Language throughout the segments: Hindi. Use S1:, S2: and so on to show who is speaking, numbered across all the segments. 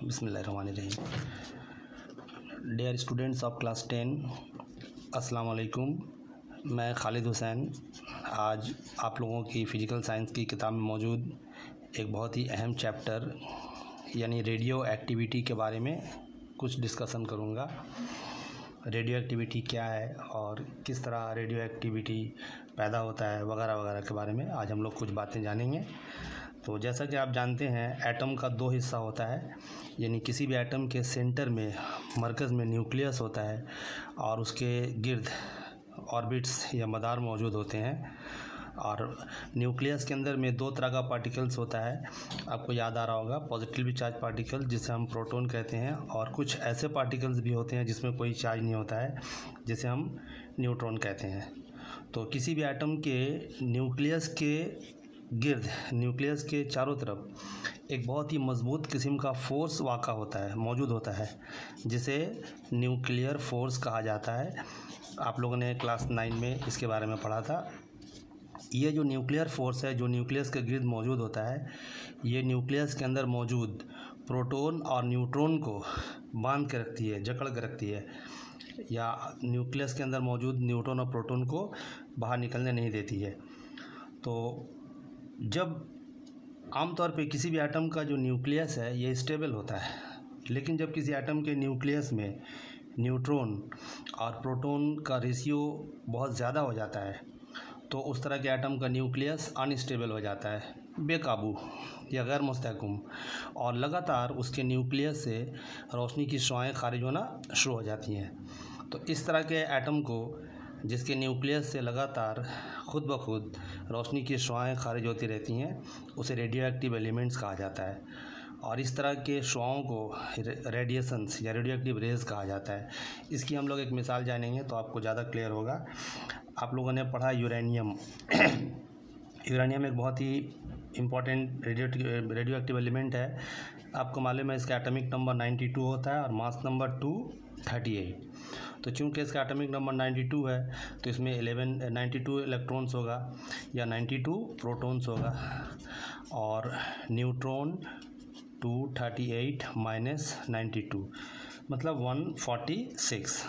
S1: बिस्मिल्लाहिर्रहमानिर्रहीम। डियर स्टूडेंट्स ऑफ क्लास 10, अस्सलाम वालेकुम। मैं खालिद हुसैन आज आप लोगों की फ़िज़िकल साइंस की किताब में मौजूद एक बहुत ही अहम चैप्टर यानी रेडियो एक्टिविटी के बारे में कुछ डिस्कशन करूँगा। रेडियो एक्टिविटी क्या है और किस तरह रेडियो एक्टिविटी पैदा होता है वगैरह वगैरह के बारे में आज हम लोग कुछ बातें जानेंगे। तो जैसा कि आप जानते हैं, एटम का दो हिस्सा होता है, यानी किसी भी एटम के सेंटर में मरकज़ में न्यूक्लियस होता है और उसके गिर्द ऑर्बिट्स या मदार मौजूद होते हैं। और न्यूक्लियस के अंदर में दो तरह का पार्टिकल्स होता है, आपको याद आ रहा होगा, पॉजिटिवली चार्ज पार्टिकल जिसे हम प्रोटॉन कहते हैं, और कुछ ऐसे पार्टिकल्स भी होते हैं जिसमें कोई चार्ज नहीं होता है जिसे हम न्यूट्रॉन कहते हैं। तो किसी भी एटम के न्यूक्लियस के गिर्द, न्यूक्लियस के चारों तरफ एक बहुत ही मज़बूत किस्म का फोर्स वाक़ा होता है, मौजूद होता है, जिसे न्यूक्लियर फोर्स कहा जाता है। आप लोगों ने क्लास 9 में इसके बारे में पढ़ा था। ये जो न्यूक्लियर फोर्स है, जो न्यूक्लियस के गिर्द मौजूद होता है, ये न्यूक्लियस के अंदर मौजूद प्रोटॉन और न्यूट्रॉन को बांध के रखती है, जकड़ के रखती है, या न्यूक्लियस के अंदर मौजूद न्यूट्रॉन और प्रोटॉन को बाहर निकलने नहीं देती है। तो जब आमतौर पे किसी भी एटम का जो न्यूक्लियस है ये स्टेबल होता है, लेकिन जब किसी एटम के न्यूक्लियस में न्यूट्रॉन और प्रोटॉन का रेशियो बहुत ज़्यादा हो जाता है तो उस तरह के एटम का न्यूक्लियस अनस्टेबल हो जाता है, बेकाबू या गैर मुस्तहकम, और लगातार उसके न्यूक्लियस से रोशनी की शुआएं खारिज होना शुरू हो जाती हैं। तो इस तरह के एटम को, जिसके न्यूक्लियस से लगातार खुद ब खुद रोशनी की शुआएं खारिज होती रहती हैं, उसे रेडियो एक्टिव एलिमेंट्स कहा जाता है। और इस तरह के शुआओं को रेडिएशंस या रेडियो एक्टिव रेज कहा जाता है। इसकी हम लोग एक मिसाल जानेंगे तो आपको ज़्यादा क्लियर होगा। आप लोगों ने पढ़ा यूरेनियम। यूरेनियम एक बहुत ही इम्पॉर्टेंट रेडियो एक्टिव एलिमेंट है। आपको मालूम है इसका एटॉमिक नंबर 92 होता है और मास नंबर 238। तो चूँकि इसका एटॉमिक नंबर 92 है तो इसमें 92 इलेक्ट्रॉन्स होगा या 92 प्रोटॉन्स होगा, और न्यूट्रॉन 238 माइनस 92 मतलब 146।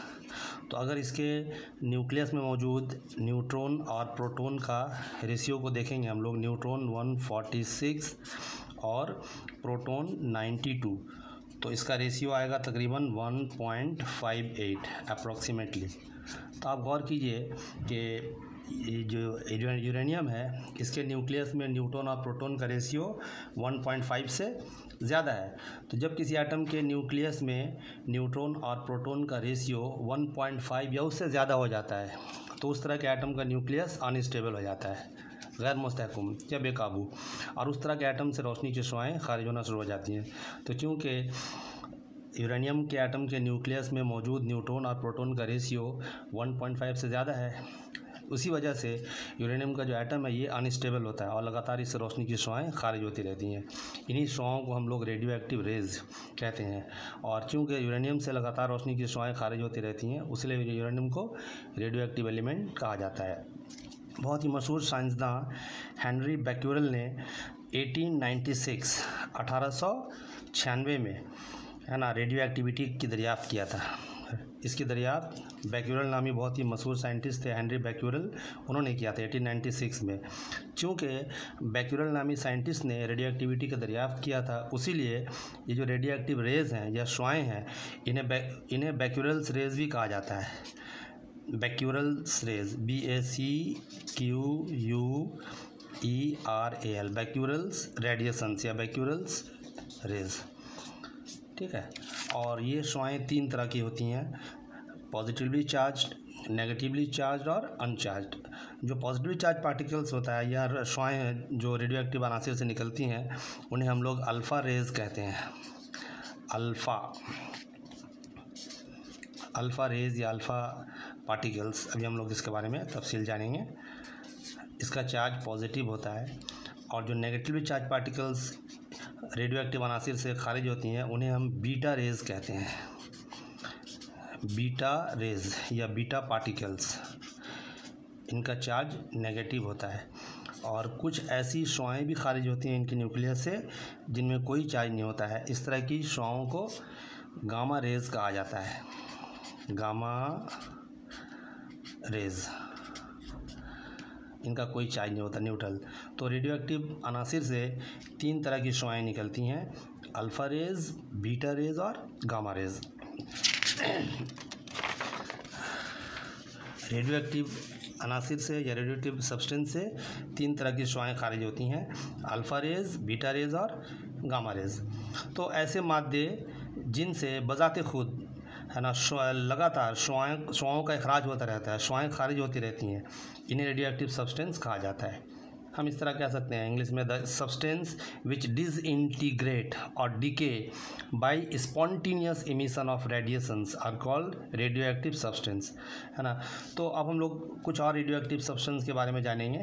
S1: तो अगर इसके न्यूक्लियस में मौजूद न्यूट्रॉन और प्रोटॉन का रेशियो को देखेंगे हम लोग, न्यूट्रॉन 146 और प्रोटॉन 92, तो इसका रेशियो आएगा तकरीबन 1.58 अप्रॉक्सीमेटली। तो आप गौर कीजिए कि ये जो यूरेनियम है, इसके न्यूक्लियस में न्यूट्रॉन और प्रोटॉन का रेशियो 1.5 से ज़्यादा है। तो जब किसी एटम के न्यूक्लियस में न्यूट्रॉन और प्रोटॉन का रेशियो 1.5 या उससे ज़्यादा हो जाता है तो उस तरह के एटम का न्यूक्लियस अनस्टेबल हो जाता है, गैर मुस्तहकम या बेकाबू, और उस तरह के एटम से रोशनी की शुआएं खारिज होना शुरू हो जाती हैं। तो चूँकि यूरेनियम के एटम के न्यूक्लियस में मौजूद न्यूट्रॉन और प्रोटॉन का रेशियो 1.5 से ज़्यादा है, उसी वजह से यूरेनियम का जो एटम है ये अनस्टेबल होता है और लगातार इससे रोशनी की शुआएं खारिज होती रहती हैं। इन्हीं शुआओं को हम लोग रेडियो एक्टिव रेज कहते हैं। और चूँकि यूरेनियम से लगातार रोशनी की शुआएं खारिज होती रहती हैं, उसलिए यूरेनियम को रेडियो एक्टिव एलिमेंट कहा जाता है। बहुत ही मशहूर साइंसदान हेनरी बैक्यूरेल ने 1896 में, है ना, रेडियो एक्टिविटी की दरियाफ़त किया था। इसकी दरियाफ़त बैक्यूरेल नामी बहुत ही मशहूर साइंटिस्ट थे, हेनरी बैक्यूरेल, उन्होंने किया था 1896 में। चूँकि बैक्यूरेल नामी साइंटिस्ट ने रेडियो एक्टिविटी का दरियाफ़त किया था, उसीलिए ये जो रेडियो एक्टिव रेज़ हैं या शुआएं हैं, इन्हें बैक्यूरेल्स रेज़ भी कहा जाता है। बैक्यूरेल्स रेज़, BACUUERAL, बैक्यूरेल्स रेडिएशंस या बैक्यूरेल्स रेज़, ठीक है। और ये शुआएं 3 तरह की होती हैं, पॉजिटिवली चार्ज्ड, नेगेटिवली चार्ज्ड और अनचार्ज्ड। जो पॉजिटिवली चार्ज पार्टिकल्स होता है या शुआएं जो रेडियो एक्टिव अनासिर से निकलती हैं, उन्हें हम लोग अल्फ़ा रेज़ कहते हैं। अल्फ़ा रेज़ या अल्फ़ा पार्टिकल्स, अभी हम लोग इसके बारे में तफसील जानेंगे। इसका चार्ज पॉजिटिव होता है, और जो negatively charge particles radio active अनासिर से खारिज होती हैं उन्हें हम बीटा रेज़ कहते हैं। बीटा रेज़ या बीटा पार्टिकल्स, इनका चार्ज नेगेटिव होता है। और कुछ ऐसी शुआएं भी खारिज होती हैं इनके न्यूक्लियस से जिनमें कोई चार्ज नहीं होता है। इस तरह की शुआओं को गामा रेज कहा जाता है, गामा रेज। इनका कोई चार्ज नहीं होता, न्यूट्रल। तो रेडियो एक्टिव अनासिर से 3 तरह की शुआएं निकलती हैं, अल्फ़ा रेज, बीटा रेज और गामा रेज। रेडियो एक्टिव अनासिर से या रेडियो एक्टिव सब्सटेंस से 3 तरह की शुआएं खारिज होती हैं, अल्फ़ा रेज, बीटा रेज और गामा रेज। तो ऐसे मादे जिनसे बज़ाते खुद है ना लगातार शुआओं का इखराज होता रहता है, शुआएं खारिज होती रहती हैं, इन्हें रेडियो एक्टिव सब्सटेंस कहा जाता है। हम इस तरह कह सकते हैं इंग्लिश में, द सब्सटेंस विच डिसइंटीग्रेट और decay by spontaneous emission of radiations are called radio active substance, है ना। तो अब हम लोग कुछ और रेडियो एक्टिव सब्सटेंस के बारे में जानेंगे,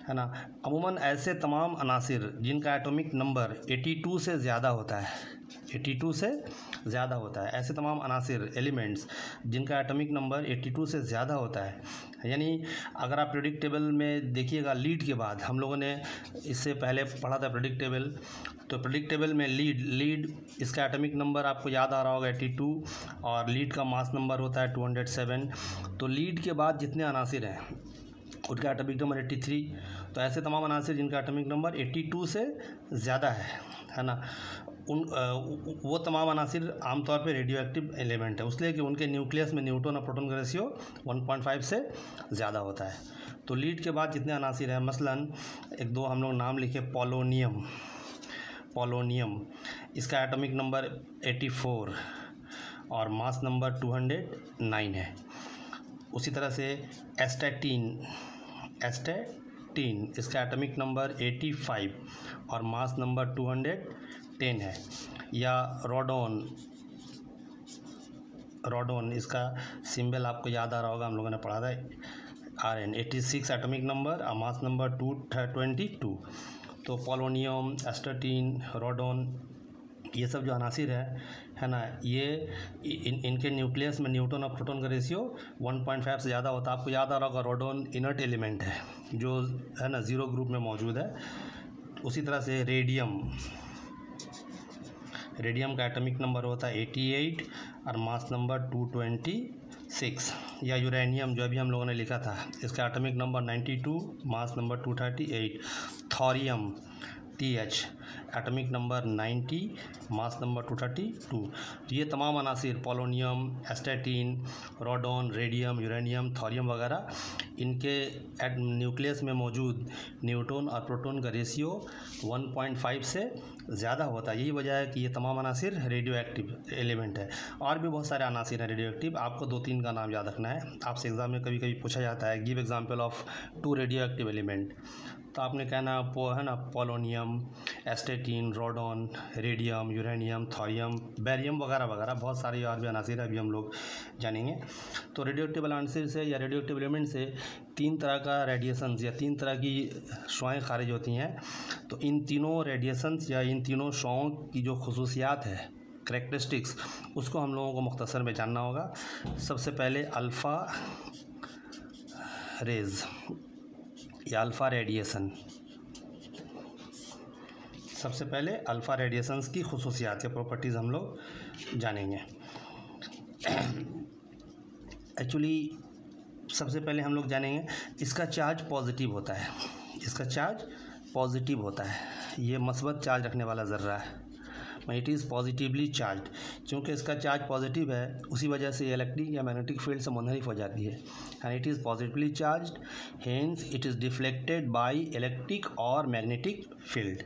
S1: है ना। अमूमन ऐसे तमाम अनासिर जिनका एटॉमिक नंबर 82 से ज़्यादा होता है, 82 से ज़्यादा होता है, ऐसे तमाम अनासिर एलिमेंट्स जिनका एटॉमिक नंबर 82 से ज़्यादा होता है, यानी अगर आप पीरियोडिक टेबल में देखिएगा, लीड के बाद हम लोगों ने इससे पहले पढ़ा था पीरियोडिक टेबल, तो पीरियोडिक टेबल में लीड इसका एटॉमिक नंबर आपको याद आ रहा होगा 82 और लीड का मास नंबर होता है 207। तो लीड के बाद जितने अनासिर हैं उनका एटॉमिक नंबर 83। तो ऐसे तमाम अनासिर जिनका एटॉमिक नंबर 82 से ज़्यादा है ना, वो तमाम अनासिर आमतौर पे रेडियो एक्टिव एलिमेंट है, इसलिए कि उनके न्यूक्लियस में न्यूट्रॉन और प्रोटॉन का रेशियो 1.5 से ज़्यादा होता है। तो लीड के बाद जितने अनासिर हैं, मसलन 1-2 हम लोग नाम लिखे, पोलोनियम, इसका एटॉमिक नंबर 84 और मास नंबर 209 है। उसी तरह से एस्टैटिन, इसका एटॉमिक नंबर 85 और मास नंबर 210 है। या रोडोन, इसका सिंबल आपको याद आ रहा होगा, हम लोगों ने पढ़ा था, Rn, 86 एटॉमिक नंबर और मास नंबर 222। तो पोलोनियम, एस्टैटिन, रोडोन, ये सब जो अनासिर है ना, ये इनके न्यूक्लियस में न्यूट्रॉन और प्रोटॉन का रेशियो 1.5 से ज़्यादा होता है। आपको याद आ रहा होगा रोडोन इनर्ट एलिमेंट है जो है ना 0 ग्रुप में मौजूद है। उसी तरह से रेडियम का एटॉमिक नंबर होता है 88 और मास नंबर 226। या यूरेनियम जो अभी हम लोगों ने लिखा था, इसका atomic number 92, mass number 238। Thorium, TH, atomic number 90, mass number 232। तो ये तमाम अनासिर, polonium, astatine, radon, radium, uranium, thorium वगैरह, इनके न्यूक्लियस में मौजूद न्यूट्रॉन और प्रोटॉन का रेशियो 1.5 से ज़्यादा होता है। यही वजह है कि ये तमाम अनासिर रेडियो एक्टिव एलिमेंट है। और भी बहुत सारे अनासिर हैं रेडियो एक्टिव, आपको 2-3 का नाम याद रखना है। आपसे एग्ज़ाम में कभी कभी पूछा जाता है, give example of 2 radio active element, तो आपने कहना है ना polonium, astatine, radon, radium, uranium, thorium, barium वगैरह वगैरह, बहुत सारे और भी अनासिर अभी हम लोग जानेंगे। तो रेडियो एक्टिव अनासिर से या रेडियो एक्टिव एलिमेंट से 3 तरह का रेडिएशंस या 3 तरह की शुआएं खारिज होती हैं। तो इन तीनों रेडिएशंस या इन तीनों शुआओं की जो खुसूसियात है, करैक्टरिस्टिक्स, उसको हम लोगों को मुख्तसर में जानना होगा। सबसे पहले अल्फ़ा रेज या अल्फ़ा रेडिएशन, सबसे पहले अल्फ़ा रेडिएशंस की खुसूसियात या प्रॉपर्टीज़ हम लोग जानेंगे। एक्चुअली सबसे पहले हम लोग जानेंगे इसका चार्ज पॉजिटिव होता है, इसका चार्ज पॉजिटिव होता है। ये मस्बत चार्ज रखने वाला ज़र्रा है, इट इज़ पॉजिटिवली चार्ज। चूँकि इसका चार्ज पॉजिटिव है, उसी वजह से इलेक्ट्रिक या मैग्नेटिक फील्ड से मुनहरिफ हो जाती है, and it is positively charged, hence it is deflected by electric और मैग्नेटिक फील्ड।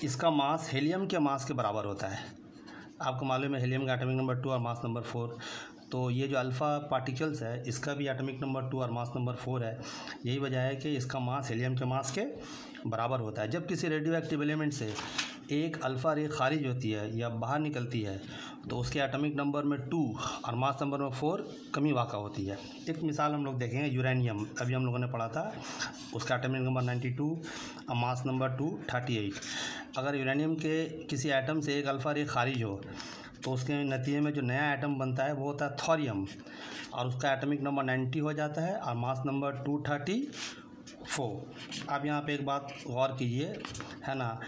S1: इसका मास हीलियम के मास के बराबर होता है। आपको मालूम है हीलियम का एटॉमिक नंबर 2 और मास नंबर 4, तो ये जो अल्फ़ा पार्टिकल्स है इसका भी एटॉमिक नंबर 2 और मास नंबर 4 है। यही वजह है कि इसका मास हीलियम के मास के बराबर होता है। जब किसी रेडियो एक्टिव एलिमेंट से एक अल्फ़ा रे खारिज होती है या बाहर निकलती है, तो उसके एटॉमिक नंबर में 2 और मास नंबर में 4 कमी वाक़ा होती है। एक मिसाल हम लोग देखेंगे, यूरेनियम, अभी हम लोगों ने पढ़ा था, उसका एटॉमिक नंबर 92 और मास नंबर 238। अगर यूरेनियम के किसी एटम से एक अल्फ़ा रे खारिज हो, तो उसके नतीजे में जो नया एटम बनता है वो होता है थोरियम, और उसका एटॉमिक नंबर 90 हो जाता है और मास नंबर 234 4। अब यहाँ पे एक बात गौर कीजिए, है ना,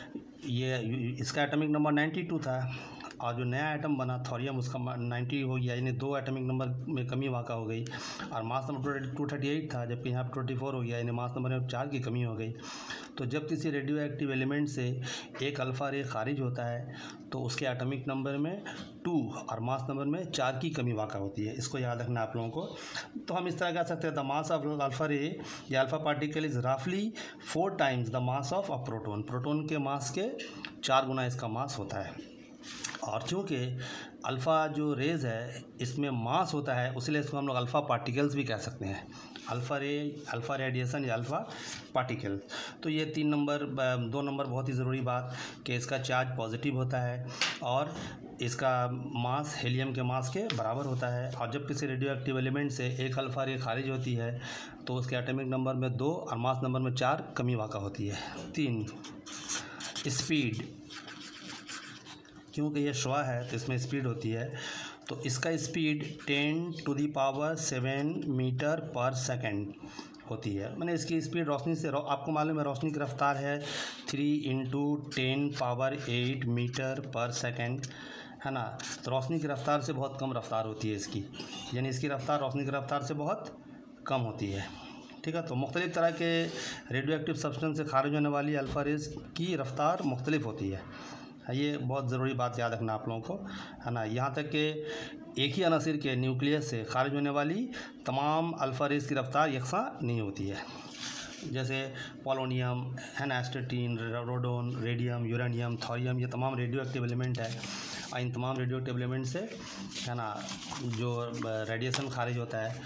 S1: ये इसका एटॉमिक नंबर 92 था और जो नया एटम बना थोरियम उसका 90 हो गया, यानी 2 एटॉमिक नंबर में कमी वाक़ा हो गई। और मास नंबर 238 था, जबकि यहाँ पर 24 हो गया, यानी मास नंबर में 4 की कमी हो गई। तो जब किसी रेडियो एक्टिव एलिमेंट से एक अल्फ़ा रे खारिज होता है तो उसके एटॉमिक नंबर में 2 और मास नंबर में 4 की कमी वाक़ा होती है। इसको याद रखना आप लोगों को। तो हम इस तरह कह सकते हैं, द मास ऑफ अल्फ़ा रे या अल्फ़ा पार्टिकल इज़ रफली 4 times the mass of a proton. Proton के मास के 4 गुना इसका मास होता है। और चूँकि अल्फ़ा जो रेज़ है इसमें मास होता है, इसलिए इसको हम लोग अल्फ़ा पार्टिकल्स भी कह सकते हैं। अल्फ़ा रे, अल्फ़ा रेडिएशन या अल्फ़ा पार्टिकल। तो ये 2 नंबर बहुत ही ज़रूरी बात कि इसका चार्ज पॉजिटिव होता है और इसका मास हीलियम के मास के बराबर होता है। और जब किसी रेडियो एक्टिव एलिमेंट से एक अल्फ़ा रे खारिज होती है तो उसके एटॉमिक नंबर में 2 और मास नंबर में 4 कमी वाक़ा होती है। 3 स्पीड, क्योंकि ये श्वा है तो इसमें स्पीड होती है, तो इसका स्पीड 10⁻7 मीटर पर सेकंड होती है। मैंने इसकी स्पीड रोशनी से, आपको मालूम है रोशनी की रफ्तार है 3 × 10⁸ मीटर पर सेकंड, है ना। तो रोशनी की रफ्तार से बहुत कम रफ्तार होती है इसकी, यानी इसकी रफ्तार रोशनी की रफ्तार से बहुत कम होती है। ठीक है, तो मुख्तलिफ़ तरह के रेडियो एक्टिव सब्सटेंस से खारिज होने वाली अल्फ़ा रेज़ की रफ्तार मुख्तलिफ होती है। ये बहुत ज़रूरी बात याद रखना आप लोगों को, है ना। यहाँ तक कि एक ही अनासिर के न्यूक्लियस से खारिज होने वाली तमाम अल्फ़ा रेज़ की रफ्तार यकसा नहीं होती है। जैसे पोलोनियम, है ना, एस्टेटिन, रोडोन, रेडियम, यूरेनियम, थोरियम, ये तमाम रेडियो एक्टिव एलिमेंट है। और इन तमाम रेडियो एक्टिव एलिमेंट से, है ना, जो रेडिएशन खारिज होता है,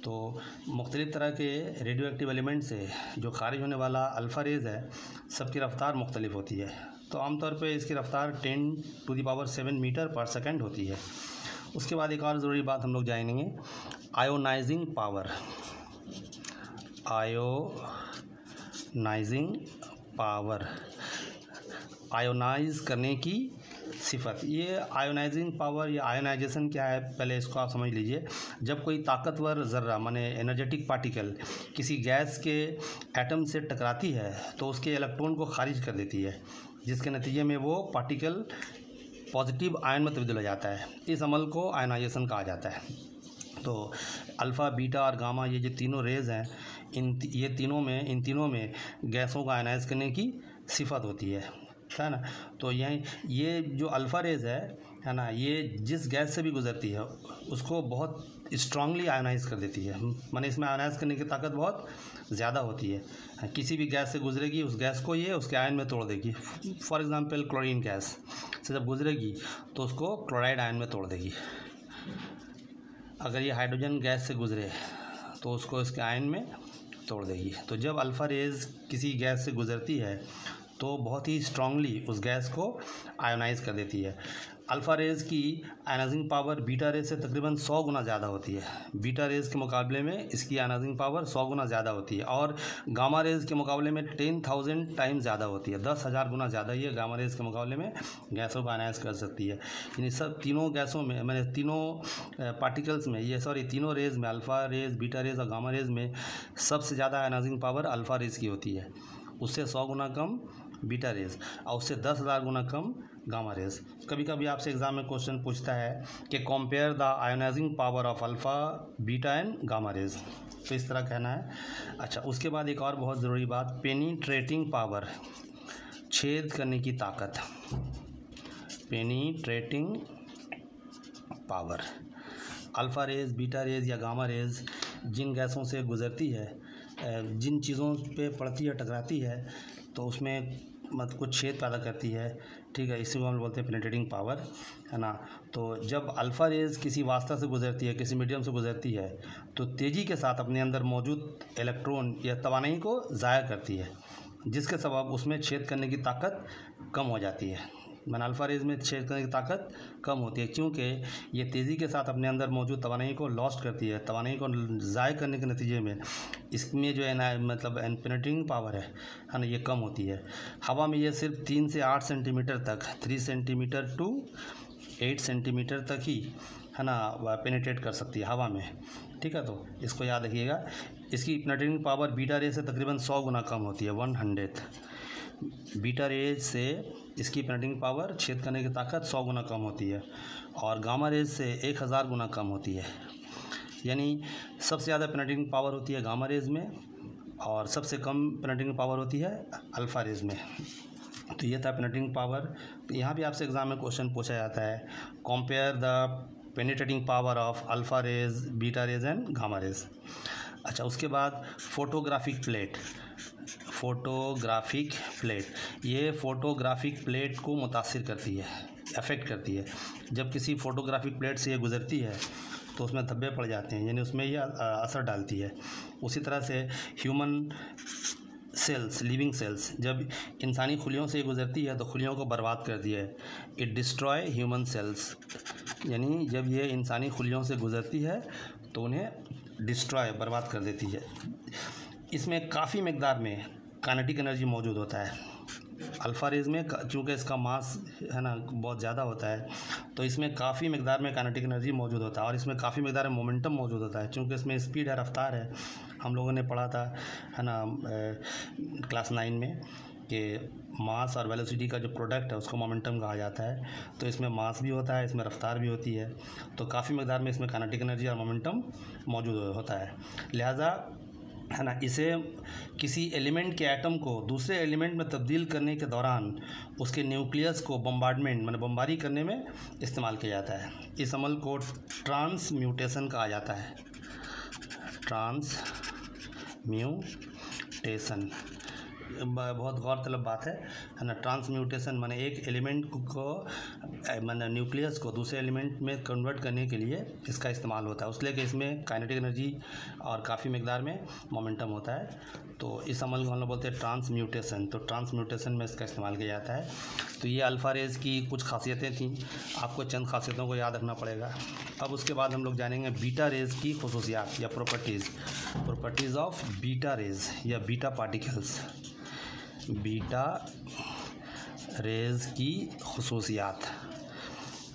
S1: तो मुख्तलिफ़ तरह के रेडियो एक्टिव एलिमेंट से जो खारिज होने वाला अल्फ़ा रेज़ है सबकी रफ्तार मुख्तलिफ होती है। तो आमतौर पे इसकी रफ्तार 10⁻7 मीटर पर सेकंड होती है। उसके बाद एक और ज़रूरी बात हम लोग जानेंगे, ionizing power. Ionizing power, ionize करने की सिफत। ये आयोनाइजिंग पावर या आयोनाइजेशन क्या है, पहले इसको आप समझ लीजिए। जब कोई ताकतवर ज़र्रा माने एनर्जेटिक पार्टिकल किसी गैस के एटम से टकराती है तो उसके इलेक्ट्रॉन को खारिज कर देती है, जिसके नतीजे में वो पार्टिकल पॉजिटिव आयन में तब्दील हो जाता है। इस अमल को आयनाइजेशन कहा जाता है। तो अल्फ़ा, बीटा और गामा, ये जो तीनों रेज़ हैं, इन तीनों में गैसों को आयनाइज करने की सिफत होती है ना। तो ये जो अल्फ़ा रेज़ है ना, ये जिस गैस से भी गुज़रती है उसको बहुत स्ट्रांगली आयनाइज कर देती है। माने इसमें आयनाइज करने की ताकत बहुत ज़्यादा होती है। किसी भी गैस से गुजरेगी उस गैस को ये उसके आयन में तोड़ देगी। फॉर एग्ज़ाम्पल क्लोरीन गैस से जब गुजरेगी तो उसको क्लोराइड आयन में तोड़ देगी। अगर ये हाइड्रोजन गैस से गुजरे तो उसको इसके आयन में तोड़ देगी। तो जब अल्फ़ा रेज़ किसी गैस से गुज़रती है तो बहुत ही स्ट्रांगली उस गैस को आयोनाइज कर देती है। अल्फ़ा रेज़ की आयनाइजिंग पावर बीटा रेज़ से तकरीबन 100 गुना ज़्यादा होती है। बीटा रेज़ के मुकाबले में इसकी आयनाइजिंग पावर 100 गुना ज़्यादा होती है और गामा रेज़ के मुकाबले में 10,000 टाइम्स ज़्यादा होती है। 10,000 गुना ज़्यादा ये गामा रेज़ के मुकाबले में गैसों को आयनाइज कर सकती है। यानी सब तीनों गैसों में, मैंने तीनों पार्टिकल्स में, तीनों रेज़ में, अल्फ़ा रेज़, बीटा रेज़ और गामा रेज़ में सबसे ज़्यादा आयनाइजिंग पावर अल्फ़ा रेज़ की होती है। उससे 100 गुना कम बीटा रेज़ और उससे 10,000 गुना कम गामा रेज़। कभी कभी आपसे एग्ज़ाम में क्वेश्चन पूछता है कि compare the ionizing power of alpha, beta and gamma rays, तो इस तरह कहना है। अच्छा, उसके बाद एक और बहुत ज़रूरी बात, पेनिट्रेटिंग पावर, छेद करने की ताकत। Penetrating power, alpha rays, beta rays या गामा रेज़ जिन गैसों से गुज़रती है, जिन चीज़ों पे पड़ती है, टकराती है, तो उसमें कुछ छेद पैदा करती है। ठीक है, इसी को हम बोलते हैं पेनिट्रेटिंग पावर, है ना। तो जब अल्फ़ा रेज़ किसी वास्ता से गुज़रती है, किसी मीडियम से गुज़रती है, तो तेज़ी के साथ अपने अंदर मौजूद इलेक्ट्रॉन या तवानाई को ज़ाया करती है, जिसके सबब उसमें छेद करने की ताकत कम हो जाती है। मैंने अल्फ़ा रेज़ में छेद करने की ताकत कम होती है क्योंकि ये तेज़ी के साथ अपने अंदर मौजूद तवानाई को लॉस्ट करती है। तवानाई को ज़ाय करने के नतीजे में इसमें जो है ना, मतलब पेनिट्रेटिंग पावर है ना, ये कम होती है। हवा में ये सिर्फ 3 से 8 सेंटीमीटर तक, 3 सेंटीमीटर टू 8 सेंटीमीटर तक ही, है ना पेनिट्रेट कर सकती है हवा में, ठीक है। तो इसको याद रखिएगा। इसकी पेनिट्रेटिंग पावर बीटा रे से तकरीबन 100 गुना कम होती है, 100। बीटा रेज से इसकी पेनिट्रेटिंग पावर, छेद करने की ताकत 100 गुना कम होती है, और गामा रेज से 1000 गुना कम होती है। यानी सबसे ज़्यादा पेनिट्रेटिंग पावर होती है गामा रेज में, और सबसे कम पेनिट्रेटिंग पावर होती है अल्फ़ा रेज में। तो ये था पेनिट्रेटिंग पावर। तो यहाँ भी आपसे एग्जाम में क्वेश्चन पूछा जाता है, compare the penetrating power of alpha rays, beta rays and gamma rays. अच्छा, उसके बाद फोटोग्राफिक प्लेट। फोटोग्राफिक प्लेट, ये फोटोग्राफिक प्लेट को मुतासिर करती है, अफेक्ट करती है। जब किसी फोटोग्राफिक प्लेट से ये गुज़रती है तो उसमें धब्बे पड़ जाते हैं, यानी उसमें ये असर डालती है। उसी तरह से ह्यूमन सेल्स, लिविंग सेल्स, जब इंसानी खुलियों से गुज़रती है तो खुलियों को बर्बाद कर दिया है। इट डिस्ट्रॉय ह्यूमन सेल्स, यानी जब ये इंसानी खुलियों से गुज़रती है तो उन्हें डिस्ट्रॉय, बर्बाद कर देती है। इसमें काफ़ी मकदार में काइनेटिक एनर्जी मौजूद होता है। अल्फ़ा रेज में चूँकि इसका मास है ना बहुत ज़्यादा होता है, तो इसमें काफ़ी मकदार में काइनेटिक एनर्जी मौजूद होता है, और इसमें काफ़ी मकदार में मोमेंटम मौजूद होता है। चूँकि इसमें स्पीड है, रफ्तार है। हम लोगों ने पढ़ा था है ना क्लास 9 में कि मास और वेलोसिटी का जो प्रोडक्ट है उसको मोमेंटम कहा जाता है। तो इसमें मास भी होता है, इसमें रफ्तार भी होती है, तो काफ़ी मकदार में इसमें काइनेटिक एनर्जी और मोमेंटम मौजूद होता है। लिहाजा है ना इसे किसी एलिमेंट के एटम को दूसरे एलिमेंट में तब्दील करने के दौरान उसके न्यूक्लियस को बम्बार्डमेंट, माने बम्बारी करने में इस्तेमाल किया जाता है। इस अमल को ट्रांसम्यूटेशन कहा जाता है। ट्रांसम्यूटेशन बहुत गौरतलब बात है ना। ट्रांसम्यूटेशन माने एक एलिमेंट को, माने न्यूक्लियस को दूसरे एलिमेंट में कन्वर्ट करने के लिए इसका इस्तेमाल होता है। उसके लिए कि इसमें काइनेटिक एनर्जी और काफ़ी मकदार में मोमेंटम होता है, तो इस अमल को हम लोग बोलते हैं ट्रांसम्यूटेशन। तो ट्रांसम्यूटेशन में इसका इस्तेमाल किया जाता है। तो ये अल्फ़ा रेज की कुछ खासियतें थीं, आपको चंद खासियतों को याद रखना पड़ेगा। अब उसके बाद हम लोग जानेंगे बीटा रेज की खुसूसियात या प्रॉपर्टीज़ ऑफ बीटा रेज या बीटा पार्टिकल्स। बीटा रेज की खुसूसियात,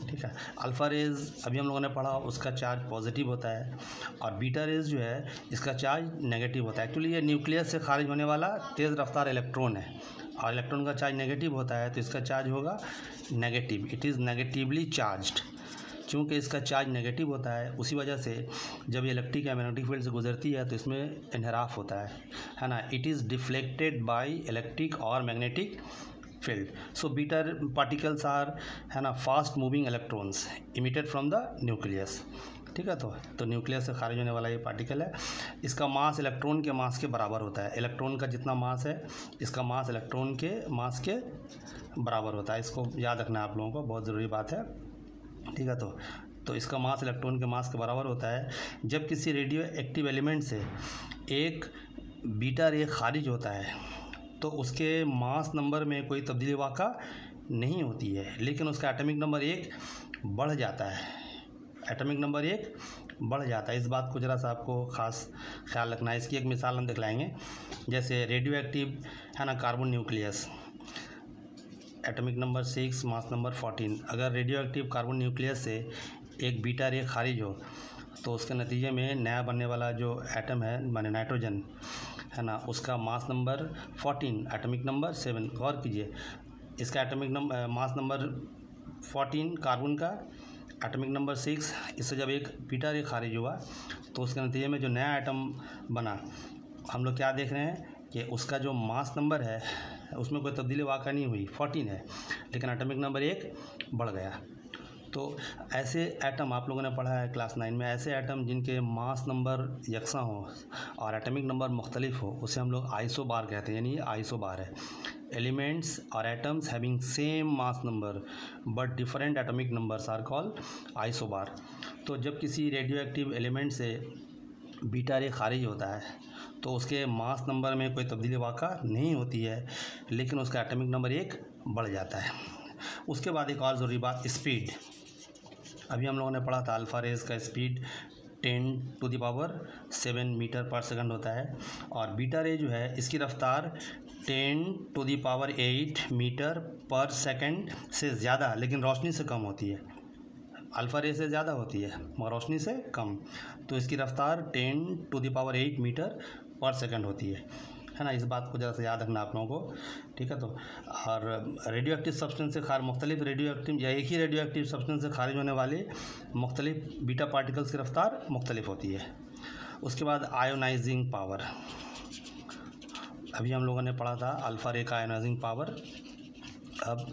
S1: ठीक है। अल्फ़ा रेज अभी हम लोगों ने पढ़ा, उसका चार्ज पॉजिटिव होता है, और बीटा रेज जो है इसका चार्ज नेगेटिव होता है। एक्चुअली ये न्यूक्लियस से खारिज होने वाला तेज़ रफ्तार इलेक्ट्रॉन है, और इलेक्ट्रॉन का चार्ज नेगेटिव होता है, तो इसका चार्ज होगा negative. It is negatively charged. चूँकि इसका चार्ज नेगेटिव होता है, उसी वजह से जब ये इलेक्ट्रिक या मैग्नेटिक फील्ड से गुजरती है तो इसमें इन्हिराफ होता है ना। It is deflected by electric और magnetic field. So beta particles are है ना fast moving electrons emitted from the nucleus, ठीक है। तो न्यूक्लियस से खारिज होने वाला ये पार्टिकल है। इसका मास इलेक्ट्रॉन के मास के बराबर होता है। इलेक्ट्रॉन का जितना मास है, इसका मास इलेक्ट्रॉन के मास के बराबर होता है। इसको याद रखना है आप लोगों को, बहुत ज़रूरी बात है, ठीक है। तो इसका मास इलेक्ट्रॉन के मास के बराबर होता है। जब किसी रेडियो एक्टिव एलिमेंट से एक बीटा रे खारिज होता है तो उसके मास नंबर में कोई तब्दीली वाक़ा नहीं होती है, लेकिन उसका एटॉमिक नंबर 1 बढ़ जाता है। एटॉमिक नंबर 1 बढ़ जाता है। इस बात को ज़रा सा आपको ख़ास ख्याल रखना है। इसकी एक मिसाल हम दिखलाएंगे। जैसे रेडियो एक्टिव है ना carbon nucleus, atomic number 6, mass number 14। अगर रेडियो एक्टिव कार्बन न्यूक्लियस से एक बीटा रे खारिज हो तो उसके नतीजे में नया बनने वाला जो एटम है, माने नाइट्रोजन है ना, उसका मास नंबर 14, एटॉमिक नंबर 7। गौर कीजिए, इसका atomic number mass number 14 carbon का, एटॉमिक नंबर 6। इससे जब एक बीटा रे खारिज हुआ तो उसके नतीजे में जो नया एटम बना, हम लोग क्या देख रहे हैं कि उसका जो मास नंबर है उसमें कोई तब्दीली वाक़ा नहीं हुई, 14 है, लेकिन एटॉमिक नंबर 1 बढ़ गया। तो ऐसे एटम आप लोगों ने पढ़ा है क्लास 9 में, ऐसे एटम जिनके मास नंबर यकसा हो और एटॉमिक नंबर मुख्तलिफ हो, उसे हम लोग आइसोबार कहते हैं। यानी ये आइसोबार है। एलिमेंट्स और atoms having same mass number but different atomic numbers are called isobar. तो जब किसी रेडियो एक्टिव एलिमेंट से बीटा रे खारिज होता है तो उसके मास नंबर में कोई तब्दीली वाक़ा नहीं होती है, लेकिन उसका एटॉमिक नंबर 1 बढ़ जाता है। उसके बाद एक और ज़रूरी बात, स्पीड। अभी हम लोगों ने पढ़ा था अल्फ़ा रेज का स्पीड 10⁻7 मीटर पर सेकंड होता है, और बीटा रे जो है इसकी रफ्तार 10⁸मीटर पर सेकंड से ज़्यादा, लेकिन रोशनी से कम होती है। अल्फ़ा रे से ज़्यादा होती है मगर रोशनी से कम, तो इसकी रफ्तार 10⁸ मीटर पर सेकंड होती है ना। इस बात को ज़रा सा याद रखना आप लोगों को, ठीक है। तो और रेडियो एक्टिव सब्सटेंस से मुख्तलिफ रेडियो एक्टिव या एक ही रेडियो एक्टिव सब्सटेंस से खारिज होने वाले मुख्तलिफ बीटा पार्टिकल्स की रफ्तार मुख्तलिफ होती है। उसके बाद आयोनाइजिंग पावर, अभी हम लोगों ने पढ़ा था अल्फ़ा रे का आयोनाइजिंग पावर, अब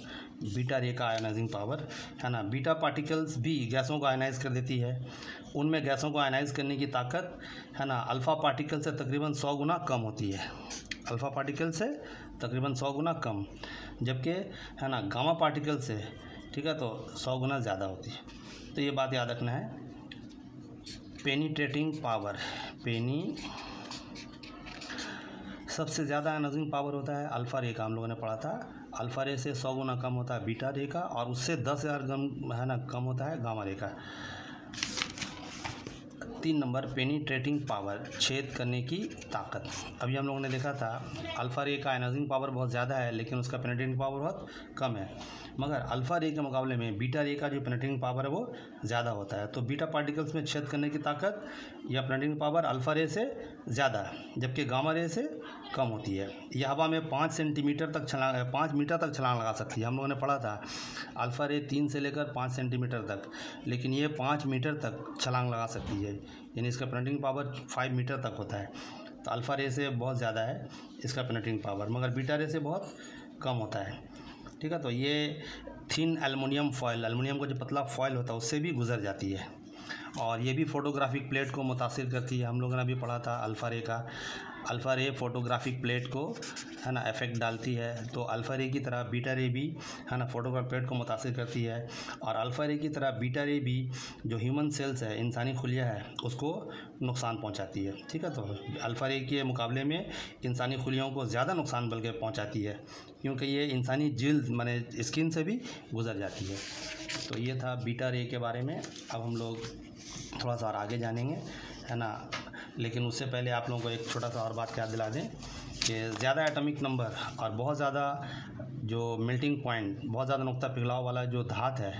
S1: बीटा रे का आयोनाइजिंग पावर, है ना। बीटा पार्टिकल्स भी गैसों को आयोनाइज कर देती है, उनमें गैसों को आयोनाइज करने की ताकत, है ना, अल्फ़ा पार्टिकल से तकरीबन 100 गुना कम होती है। अल्फ़ा पार्टिकल से तकरीबन 100 गुना कम, जबकि, है ना, गामा पार्टिकल से, ठीक है, तो 100 गुना ज़्यादा होती है। तो ये बात याद रखना है। पेनिट्रेटिंग पावर, सबसे ज़्यादा आयोनाइजिंग पावर होता है अल्फ़ा रे का, हम लोगों ने पढ़ा था। अल्फ़ा रे से 100 गुना कम होता है बीटा रे का, और उससे 10,000 गुना, है ना, कम होता है गामा रे का। 3 नंबर पेनिट्रेटिंग पावर, छेद करने की ताकत। अभी हम लोगों ने देखा था अल्फ़ा रे का आयोनाइजिंग पावर बहुत ज़्यादा है, लेकिन उसका पेनिट्रेटिंग पावर बहुत कम है, मगर अल्फ़ा रे के मुकाबले में बीटा रे का जो पेनिट्रेटिंग पावर है वो ज़्यादा होता है। तो बीटा पार्टिकल्स में छेद करने की ताकत या पेनिट्रेटिंग पावर अल्फ़ा रे से ज़्यादा है, जबकि गामा रे से कम होती है। यह हवा में 5 सेंटीमीटर तक 5 मीटर तक छलांग लगा सकती है। हम लोगों ने पढ़ा था अल्फ़ा रे 3 से लेकर 5 सेंटीमीटर तक, लेकिन ये 5 मीटर तक छलांग लगा सकती है, यानी इसका पेनिट्रेटिंग पावर 5 मीटर तक होता है। तो अल्फ़ा रे से बहुत ज़्यादा है इसका पेनिट्रेटिंग पावर, मगर बीटा रे से बहुत कम होता है, ठीक है। तो ये थिन एल्युमिनियम फॉयल, एल्युमिनियम का जो पतला फॉयल होता है उससे भी गुजर जाती है, और ये भी फोटोग्राफिक प्लेट को मुतासिर करती है। हम लोगों ने अभी पढ़ा था अल्फ़ा रे का, अल्फ़ा रे फोटोग्राफिक प्लेट को, है ना, इफेक्ट डालती है। तो अल्फ़ा रे की तरह बीटा रे भी, है ना, फोटोग्राफिक प्लेट को मुतासिर करती है, और अल्फ़ा रे की तरह बीटा रे भी जो ह्यूमन सेल्स है, इंसानी खुलिया है, उसको नुकसान पहुंचाती है, ठीक है। तो अल्फ़ा रे के मुकाबले में इंसानी खुलियों को ज़्यादा नुकसान बल्कि पहुंचाती है, क्योंकि ये इंसानी जिल्द माने स्किन से भी गुजर जाती है। तो ये था बीटा रे के बारे में। अब हम लोग थोड़ा सा और आगे जानेंगे, है ना, लेकिन उससे पहले आप लोगों को एक छोटा सा और बात याद दिला दें कि ज़्यादा एटॉमिक नंबर और बहुत ज़्यादा जो मेल्टिंग पॉइंट, बहुत ज़्यादा नुक्ता पिघलाव वाला जो धात है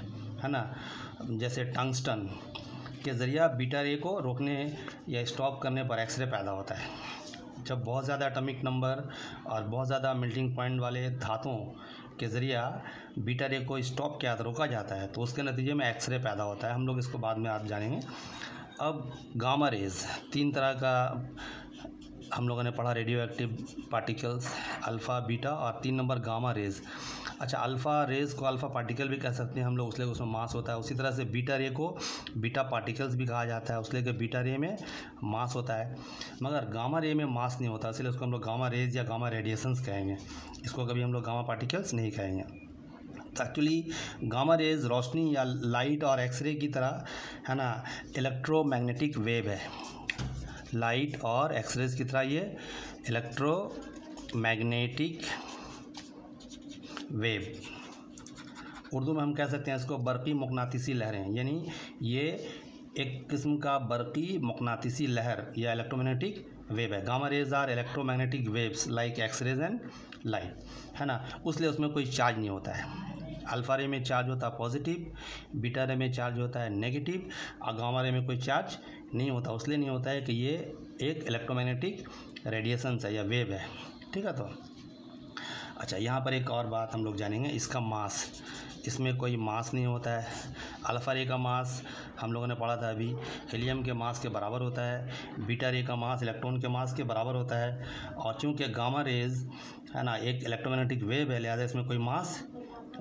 S1: ना, जैसे टंगस्टन के ज़रिया बीटा रे को रोकने या स्टॉप करने पर एक्सरे पैदा होता है। जब बहुत ज़्यादा एटॉमिक नंबर और बहुत ज़्यादा मेल्टिंग पॉइंट वाले धातुओं के ज़रिया बीटा रे को स्टॉप किया रोका जाता है, तो उसके नतीजे में एक्सरे पैदा होता है। हम लोग इसको बाद में आप जानेंगे। अब गामा रेज़, 3 तरह का हम लोगों ने पढ़ा radio active particles, alpha, beta, और 3 नंबर गामा रेज़। अच्छा, अल्फ़ा रेज़ को अल्फ़ा पार्टिकल भी कह सकते हैं हम लोग, इसलिए उसमें मास होता है। उसी तरह से बीटा रे को बीटा पार्टिकल्स भी कहा जाता है, इसलिए कि बीटा रे में मास होता है, मगर गामा रे में मास नहीं होता, इसलिए उसको हम लोग गामा रेज़ या गामा रेडिएशंस कहेंगे। इसको कभी हम लोग गामा पार्टिकल्स नहीं कहेंगे। तो एक्चुअली गामा रेज़ रोशनी या लाइट और एक्सरे की तरह, है ना, इलेक्ट्रोमैग्नेटिक वेव है। लाइट और एक्सरेज की तरह ये इलेक्ट्रोमैग्नेटिक वेव, उर्दू में हम कह सकते हैं इसको बरक़ी मक़नातीसी लहरें, यानी ये एक किस्म का बरक़ी मक़नातीसी लहर या इलेक्ट्रोमैग्नेटिक वेव है। Gamma rays are electromagnetic waves like X rays and light, है ना, उसलिए उसमें कोई चार्ज नहीं होता है। अल्फ़ा रे में चार्ज होता है पॉजिटिव, बीटा रे में चार्ज होता है नेगेटिव, और गामा रे में कोई चार्ज नहीं होता। इसलिए नहीं होता है कि ये एक इलेक्ट्रोमैग्नेटिक रेडिएशन है या वेव है, ठीक है। तो अच्छा, यहाँ पर एक और बात हम लोग जानेंगे, इसका मास, इसमें कोई मास नहीं होता है। अल्फ़ा रे का मास हम लोगों ने पढ़ा था अभी, हीलियम के मास के बराबर होता है। बीटा रे का मास इलेक्ट्रॉन के मास के बराबर होता है, और चूँकि गामा रेज, है ना, एक इलेक्ट्रोमैग्नेटिक वेव है, लिहाजा इसमें कोई मास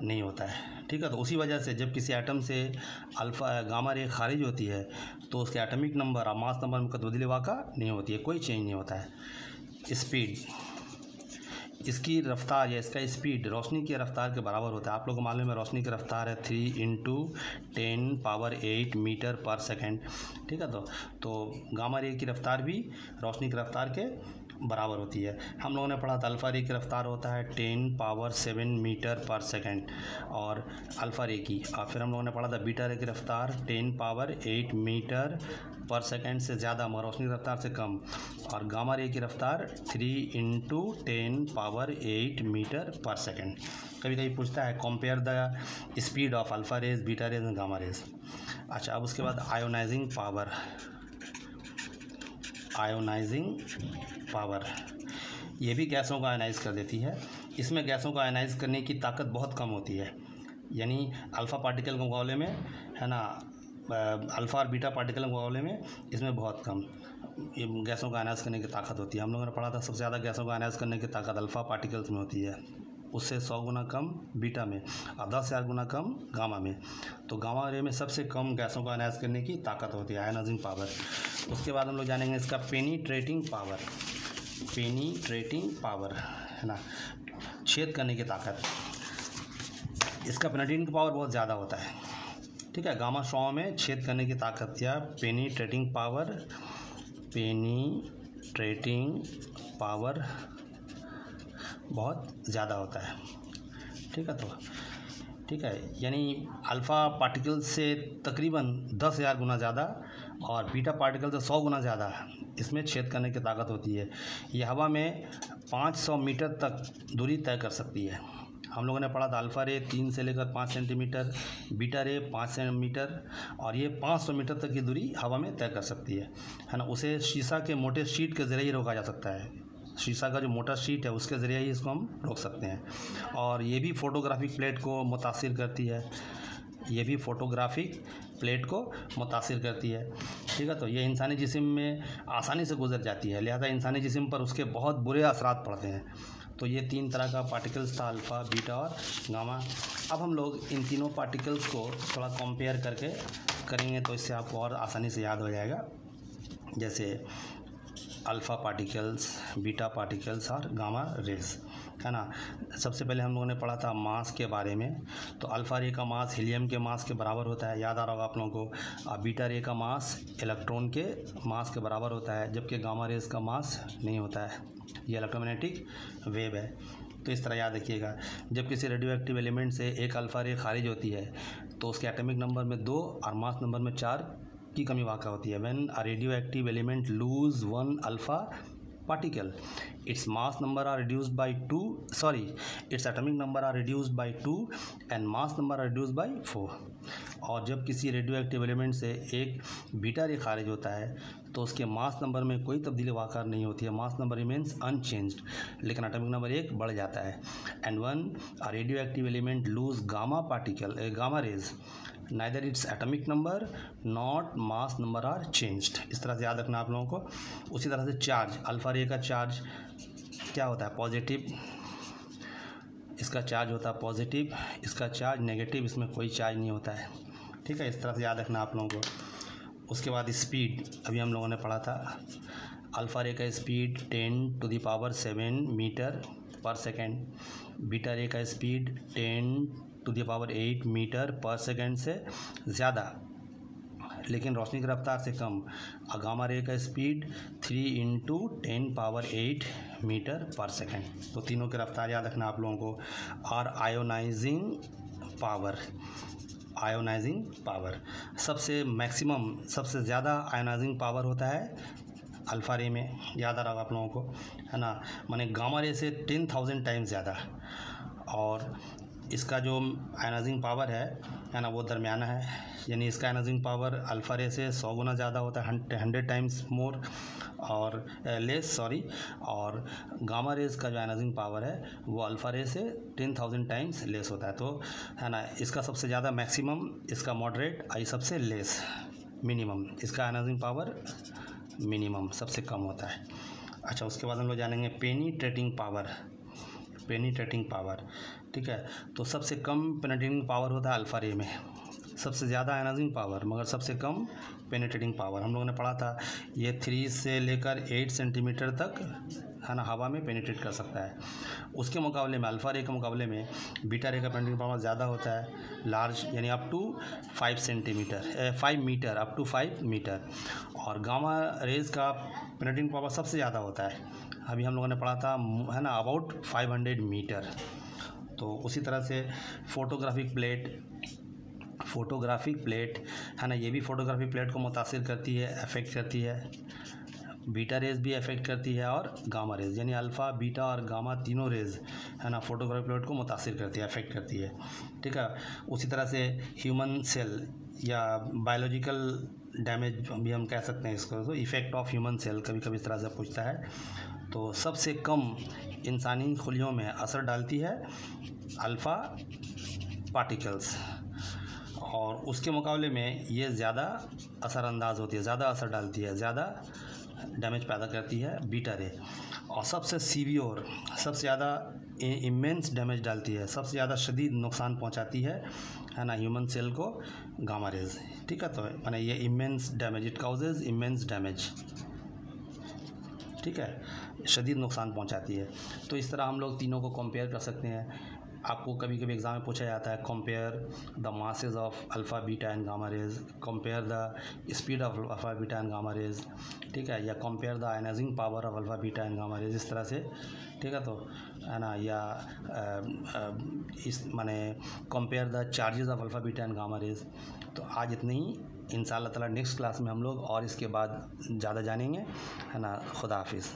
S1: नहीं होता है, ठीक है। तो उसी वजह से जब किसी एटम से अल्फ़ा गामा रे खारिज होती है तो उसके एटॉमिक नंबर और मास नंबर में तब्दीली वाक़ा नहीं होती है, कोई चेंज नहीं होता है। स्पीड, इसकी रफ्तार या इसका स्पीड रोशनी की रफ्तार के बराबर होता है। आप लोगों को मालूम है रोशनी की रफ्तार है 3 × 10⁸ मीटर पर सेकेंड, ठीक है। तो गामा रे की रफ्तार भी रोशनी की रफ्तार के बराबर होती है। हम लोगों ने पढ़ा था अल्फ़ा रे की रफ्तार होता है 10⁷ मीटर पर सेकेंड और अल्फ़ा रे की, और फिर हम लोगों ने पढ़ा था बीटा रे की रफ्तार 10⁸ मीटर पर सेकेंड से ज़्यादा, मगर रोशनी की रफ्तार से कम, और गामा रे की रफ्तार 3 × 10⁸ मीटर पर सेकेंड। कभी कभी पूछता है compare the speed of alpha rays, beta rays and gamma rays. अच्छा, अब उसके बाद आयोनाइजिंग पावर। आयोनाइजिंग पावर ये भी गैसों को आयनाइज कर देती है। इसमें गैसों को आयनाइज करने की ताकत बहुत कम होती है, यानी अल्फ़ा पार्टिकल के मुकाबले में, है ना, अल्फ़ा और बीटा पार्टिकल के मुकाबले में इसमें बहुत कम गैसों को आयनाइज करने की ताकत होती है। हम लोगों ने पढ़ा था सबसे ज़्यादा गैसों को आयनाइज करने की ताकत अल्फ़ा पार्टिकल्स में होती है, उससे 100 गुना कम बीटा में और 10,000 गुना कम गामा में। तो गामा रे में सबसे कम गैसों को आयनाइज करने की ताकत होती है, आयनाइजिंग पावर। उसके बाद हम लोग जानेंगे इसका पेनिट्रेटिंग पावर। पेनिट्रेटिंग पावर, है ना, छेद करने की ताकत। इसका पेनिट्रेटिंग पावर बहुत ज़्यादा होता है, ठीक है। गामा स्ट्रॉन्ग में छेद करने की ताकत या पेनिट्रेटिंग पावर, पेनिट्रेटिंग पावर बहुत ज़्यादा होता है, ठीक है। तो ठीक है, यानी अल्फ़ा पार्टिकल से तकरीबन 10,000 गुना ज़्यादा और बीटा पार्टिकल से 100 गुना ज़्यादा इसमें छेद करने की ताकत होती है। ये हवा में 500 मीटर तक दूरी तय कर सकती है। हम लोगों ने पढ़ा था अल्फ़ा रे 3 से लेकर 5 सेंटीमीटर, बीटा रे 5 सेंटीमीटर, और ये 500 मीटर तक की दूरी हवा में तय कर सकती है ना। उसे शीशा के मोटे शीट के ज़रिए ही रोका जा सकता है। शीशा का जो मोटा शीट है उसके ज़रिए ही इसको हम रोक सकते हैं। और ये भी फोटोग्राफिक प्लेट को मुतासिर करती है, ये भी फोटोग्राफिक प्लेट को मुतासिर करती है, ठीक है। तो ये इंसानी जिस्म में आसानी से गुजर जाती है, लिहाजा इंसानी जिस्म पर उसके बहुत बुरे असरात पड़ते हैं। तो ये 3 तरह का पार्टिकल्स था, अल्फ़ा, बीटा और गामा। अब हम लोग इन तीनों पार्टिकल्स को थोड़ा कंपेयर करके करेंगे तो इससे आपको और आसानी से याद हो जाएगा। जैसे अल्फ़ा पार्टिकल्स, बीटा पार्टिकल्स और गामा रेज, है ना। सबसे पहले हम लोगों ने पढ़ा था मास के बारे में। तो अल्फ़ा रे का मास हीलियम के मास के बराबर होता है, याद आ रहा होगा आप लोगों को। और बीटा रे का मास इलेक्ट्रॉन के मास के बराबर होता है, जबकि गामा रेज का मास नहीं होता है। ये इलेक्ट्रोमैग्नेटिक वेव है, तो इस तरह याद रखिएगा। जब किसी रेडियो एक्टिव एलिमेंट से एक अल्फ़ा रे खारिज होती है तो उसके एटॉमिक नंबर में 2 और मास नंबर में 4 की कमी वाक़ा होती है। When a radio active element lose 1 alpha particle, its mass number are reduced by 2, its atomic number are reduced by 2 and mass number are reduced by 4। और जब किसी रेडियो एक्टिव एलिमेंट से एक बीटा रे खारिज होता है तो उसके मास नंबर में कोई तब्दीली वाक़ा नहीं होती है, मास नंबर रिमेन्स अनचेंज्ड, लेकिन एटॉमिक नंबर 1 बढ़ जाता है। And when a radio active element lose gamma particle, gamma rays, neither its atomic number not mass number are changed. इस तरह से याद रखना आप लोगों को। उसी तरह से चार्ज, अल्फ़ा रे का चार्ज क्या होता है, पॉजिटिव, इसका चार्ज होता है पॉजिटिव, इसका चार्ज नेगेटिव, इसमें कोई चार्ज नहीं होता है, ठीक है। इस तरह से याद रखना आप लोगों को। उसके बाद स्पीड, अभी हम लोगों ने पढ़ा था अल्फ़ा रे का स्पीड 10⁻7 मीटर पर सेकेंड, बीटा रे का स्पीड 10⁸ मीटर पर सेकेंड से ज़्यादा, लेकिन रोशनी की रफ्तार से कम। और गामा रे का स्पीड 3 × 10⁸ मीटर पर सेकेंड। तो तीनों की रफ्तार याद रखना आप लोगों को। और आयोनाइजिंग पावर, आयोनाइजिंग पावर सबसे मैक्सिमम, सबसे ज़्यादा आयोनाइजिंग पावर होता है अल्फ़ा रे में, याद आ रहा होगा आप लोगों को, है ना। माने गामा रे से 10,000 टाइम्स ज़्यादा। और इसका जो आयनाइजिंग पावर है ना, वो दरमियाना है, यानी इसका आयनाइजिंग पावर अल्फ़ा रे से 100 गुना ज़्यादा होता है, 100 टाइम्स मोर और लेस, और गामा रेज का जो आयनाइजिंग पावर है वो अल्फ़ा रे से 10,000 टाइम्स लेस होता है। तो है ना, इसका सबसे ज़्यादा मैक्सिमम, इसका मॉडरेट, आई सबसे लेस मिनिमम, इसका आयनाइजिंग पावर मिनिमम सबसे कम होता है। अच्छा, उसके बाद हम लोग जानेंगे पेनिट्रेटिंग पावर। पेनिट्रेटिंग पावर, ठीक है। तो सबसे कम पेनिट्रेटिंग पावर होता है अल्फ़ा रे में, सबसे ज़्यादा आयनाइजिंग पावर मगर सबसे कम पेनिट्रेटिंग पावर। हम लोगों ने पढ़ा था ये 3 से लेकर 8 सेंटीमीटर तक, है ना, हवा में पेनिट्रेट कर सकता है। उसके मुकाबले में अल्फ़ा रे के मुकाबले में बीटा रे का पेनिट्रेटिंग पावर ज़्यादा होता है, लार्ज, यानी up to 5 metre, up to 5 metre. और गामा रेज का पेनिट्रेटिंग पावर सबसे ज़्यादा होता है, अभी हम लोगों ने पढ़ा था, है ना, अबाउट 500 मीटर। तो उसी तरह से फोटोग्राफिक प्लेट, है ना, ये भी फोटोग्राफिक प्लेट को मुतासिर करती है, अफेक्ट करती है। बीटा रेज भी अफेक्ट करती है और गामा रेज, यानी अल्फ़ा, बीटा और गामा तीनों रेज, है ना, फोटोग्राफिक प्लेट को मुतासिर करती है, अफेक्ट करती है, ठीक है। उसी तरह से ह्यूमन सेल, या बायोलॉजिकल डैमेज भी हम कह सकते हैं इसको, तो इफ़ेक्ट ऑफ ह्यूमन सेल कभी कभी इस तरह से पूछता है। तो सबसे कम इंसानी खुलियों में असर डालती है अल्फ़ा पार्टिकल्स, और उसके मुकाबले में ये ज़्यादा असरअंदाज होती है, ज़्यादा असर डालती है, ज़्यादा डैमेज पैदा करती है बीटा रे। और सबसे सीवियर, सबसे ज़्यादा इमेंस डैमेज डालती है, सबसे ज़्यादा शदीद नुकसान पहुंचाती है ना, ह्यूमन सेल को गामा रेज। ठीक है, तो माने ये immense damage, it causes immense damage, ठीक है, शदीद नुकसान पहुंचाती है। तो इस तरह हम लोग तीनों को कंपेयर कर सकते हैं। आपको कभी कभी एग्ज़ाम में पूछा जाता है compare the masses of alpha beta and gamma raise, compare the speed of alpha beta and gamma raise, ठीक है, या compare the ionising power of alpha beta and gamma raise, इस तरह से, ठीक है, तो है ना, या इस माने compare the charges of alpha beta and gamma raise. तो आज इतनी ही, इंशाअल्लाह ताला नेक्स्ट क्लास में हम लोग और इसके बाद ज़्यादा जानेंगे, है ना। खुदा हाफिज़।